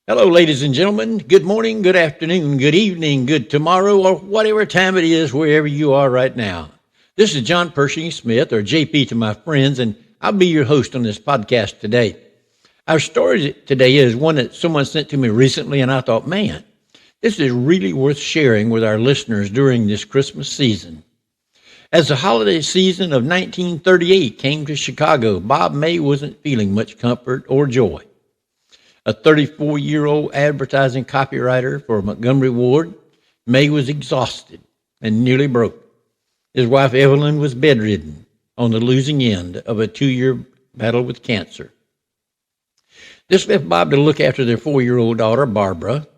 Hello, ladies and gentlemen. Good morning, good afternoon, good evening, good tomorrow, or whatever time it is, wherever you are right now. This is John Pershing Smith, or JP to my friends, and I'll be your host on this podcast today. Our story today is one that someone sent to me recently, and I thought, man, this is really worth sharing with our listeners during this Christmas season. As the holiday season of 1938 came to Chicago, Bob May wasn't feeling much comfort or joy. A 34-year-old advertising copywriter for Montgomery Ward, May was exhausted and nearly broke. His wife Evelyn was bedridden on the losing end of a 2-year battle with cancer. This left Bob to look after their 4-year-old daughter, Barbara.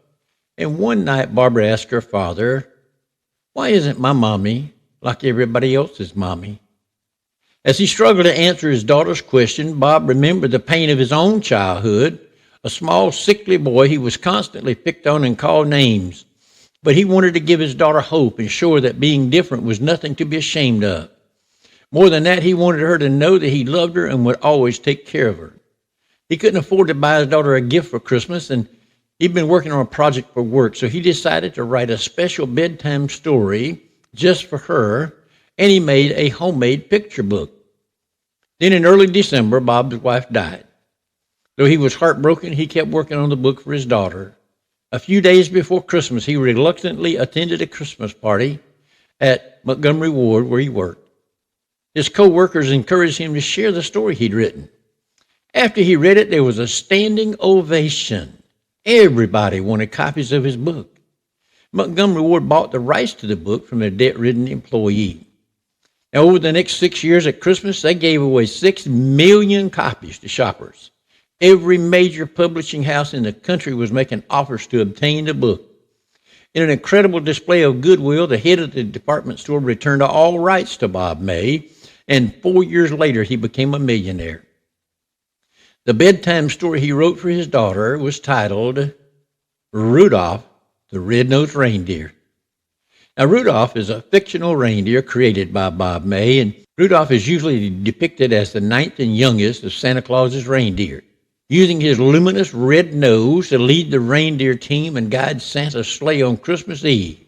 And one night, Barbara asked her father, "Why isn't my mommy like everybody else's mommy?" As he struggled to answer his daughter's question, Bob remembered the pain of his own childhood. A small, sickly boy, he was constantly picked on and called names. But he wanted to give his daughter hope and show her that being different was nothing to be ashamed of. More than that, he wanted her to know that he loved her and would always take care of her. He couldn't afford to buy his daughter a gift for Christmas, and he'd been working on a project for work, so he decided to write a special bedtime story just for her, and he made a homemade picture book. Then in early December, Bob's wife died. Though he was heartbroken, he kept working on the book for his daughter. A few days before Christmas, he reluctantly attended a Christmas party at Montgomery Ward where he worked. His co-workers encouraged him to share the story he'd written. After he read it, there was a standing ovation. Everybody wanted copies of his book. Montgomery Ward bought the rights to the book from their debt-ridden employee. Now, over the next 6 years at Christmas, they gave away 6 million copies to shoppers. Every major publishing house in the country was making offers to obtain the book. In an incredible display of goodwill, the head of the department store returned all rights to Bob May, and 4 years later, he became a millionaire. The bedtime story he wrote for his daughter was titled Rudolph the Red-Nosed Reindeer. Now, Rudolph is a fictional reindeer created by Bob May, and Rudolph is usually depicted as the ninth and youngest of Santa Claus's reindeer, using his luminous red nose to lead the reindeer team and guide Santa's sleigh on Christmas Eve.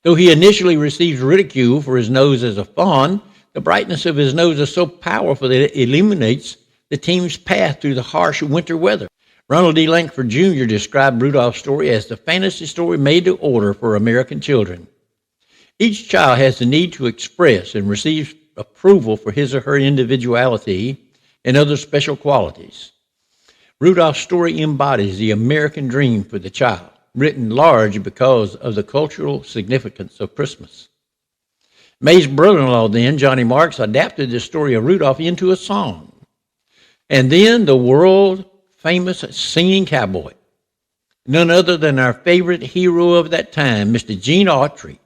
Though he initially receives ridicule for his nose as a fawn, the brightness of his nose is so powerful that it illuminates the team's path through the harsh winter weather. Ronald D. Langford Jr. described Rudolph's story as the fantasy story made to order for American children. Each child has the need to express and receive approval for his or her individuality and other special qualities. Rudolph's story embodies the American dream for the child, written large because of the cultural significance of Christmas. May's brother-in-law then, Johnny Marks, adapted the story of Rudolph into a song. And then the world-famous singing cowboy, none other than our favorite hero of that time, Mr. Gene Autry,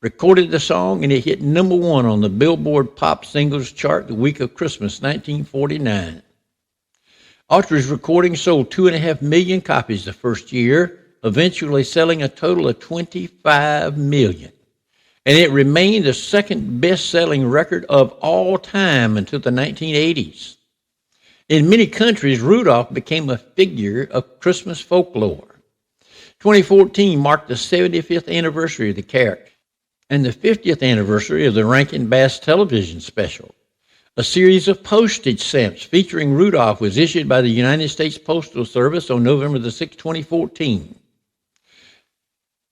recorded the song, and it hit number 1 on the Billboard Pop Singles chart the week of Christmas, 1949. Autry's recording sold 2.5 million copies the first year, eventually selling a total of 25 million. And it remained the second best-selling record of all time until the 1980s. In many countries, Rudolph became a figure of Christmas folklore. 2014 marked the 75th anniversary of the character and the 50th anniversary of the Rankin Bass television special. A series of postage stamps featuring Rudolph was issued by the United States Postal Service on November the 6th, 2014.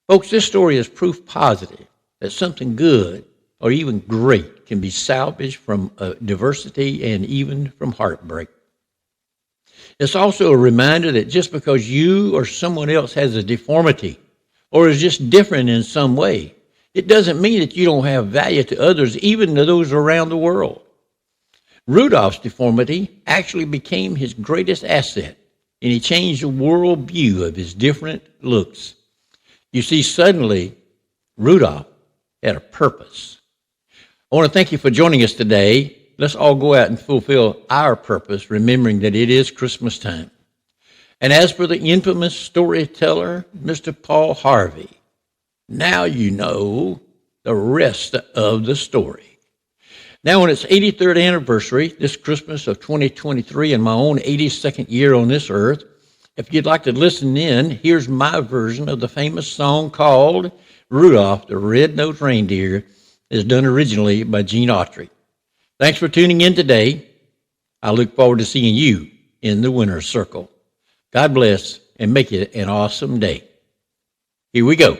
Folks, this story is proof positive that something good or even great can be salvaged from diversity and even from heartbreak. It's also a reminder that just because you or someone else has a deformity or is just different in some way, it doesn't mean that you don't have value to others, even to those around the world. Rudolph's deformity actually became his greatest asset, and he changed the world view of his different looks. You see, suddenly, Rudolph had a purpose. I want to thank you for joining us today. Let's all go out and fulfill our purpose, remembering that it is Christmas time. And as for the infamous storyteller, Mr. Paul Harvey, now you know the rest of the story. Now, on its 83rd anniversary, this Christmas of 2023, and my own 82nd year on this earth, If you'd like to listen in, here's my version of the famous song called Rudolph the Red-Nosed Reindeer, is done originally by Gene Autry. Thanks for tuning in today. I look forward to seeing you in the winner's circle. God bless and make it an awesome day. Here we go.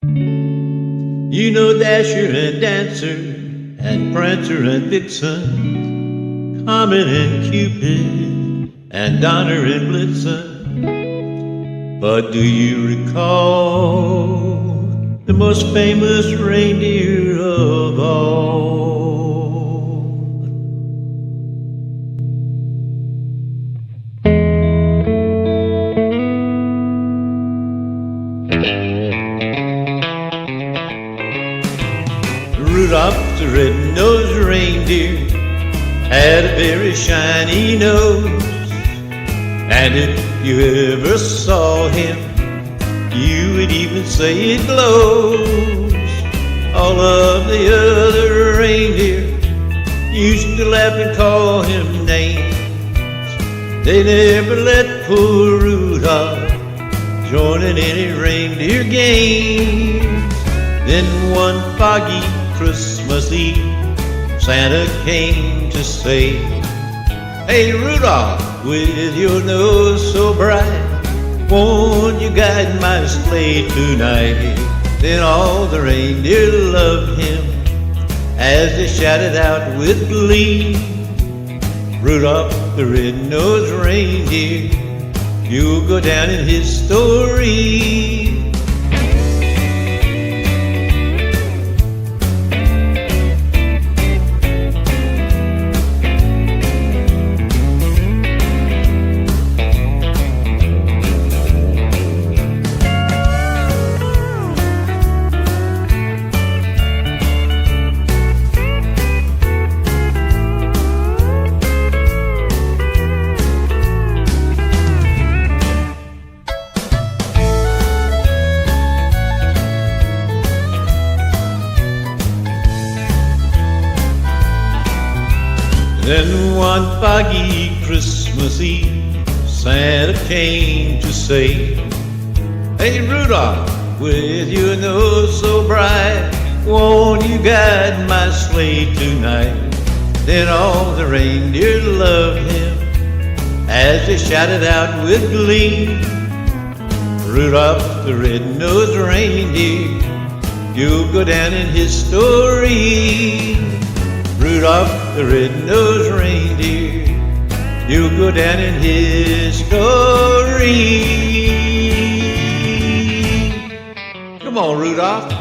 You know Dasher and Dancer and Prancer and Vixen, Comet and Cupid and Donner and Blitzen. But do you recall the most famous reindeer of all? Rudolph the red-nosed reindeer had a very shiny nose, and if you ever saw him, you would even say it glows. All of the other reindeer used to laugh and call him names. They never let poor Rudolph join in any reindeer games. Then one foggy Christmas Eve, Santa came to say, "Hey Rudolph, with your nose so bright, won't you guide my sleigh tonight?" Then all the reindeer loved him as they shouted out with glee, "Rudolph the red-nosed reindeer, you'll go down in history." Then one foggy Christmas Eve, Santa came to say, "Hey Rudolph, with your nose so bright, won't you guide my sleigh tonight?" Then all the reindeer loved him as they shouted out with glee, "Rudolph the red-nosed reindeer, you'll go down in history." Rudolph the red-nosed reindeer, you'll go down in history. Come on, Rudolph.